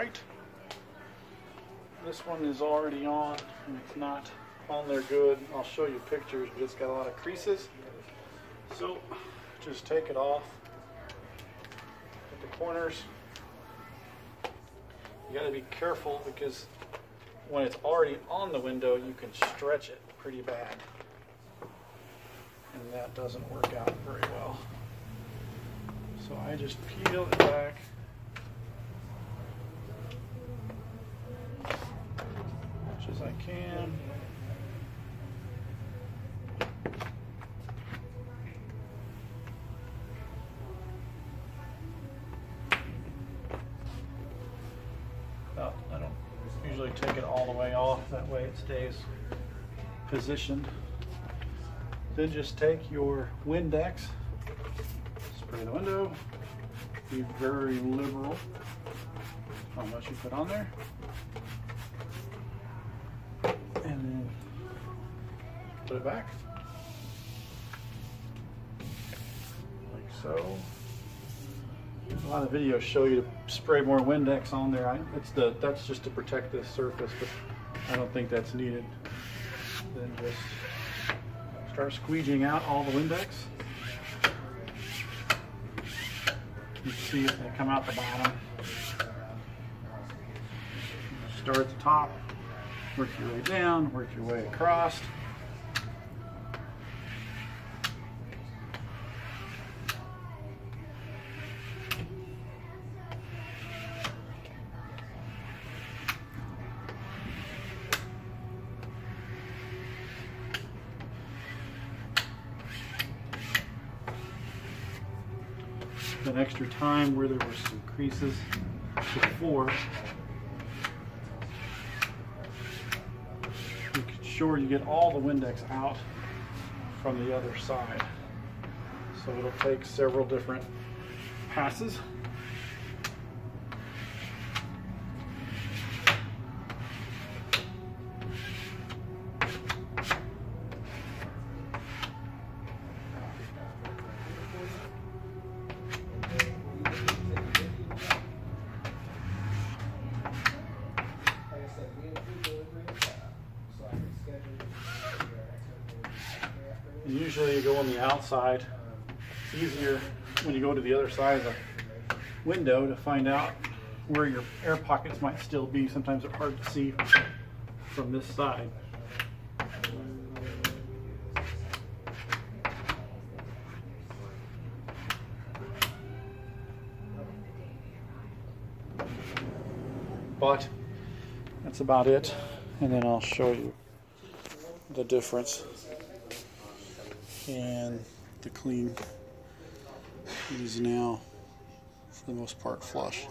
right. This one is already on, and it's not on there good. I'll show you pictures, but it's got a lot of creases. So just take it off at the corners. You got to be careful because when it's already on the window, you can stretch it pretty bad. And that doesn't work out very well. So I just peel it back. As much as I can. I don't usually take it all the way off, that way it stays positioned. Then just take your Windex, spray the window, be very liberal how much you put on there, and then put it back, like so. A lot of videos show you to spray more Windex on there. That's just to protect this surface, but I don't think that's needed. Then just start squeegeeing out all the Windex. You can see it, they come out the bottom. Start at the top, work your way down, work your way across. An extra time where there were some creases before. Make sure you get all the Windex out from the other side. So it'll take several different passes. Usually you go on the outside. It's easier when you go to the other side of the window to find out where your air pockets might still be. Sometimes it's hard to see from this side. But that's about it, and then I'll show you the difference. And the clean, it is now for the most part flush.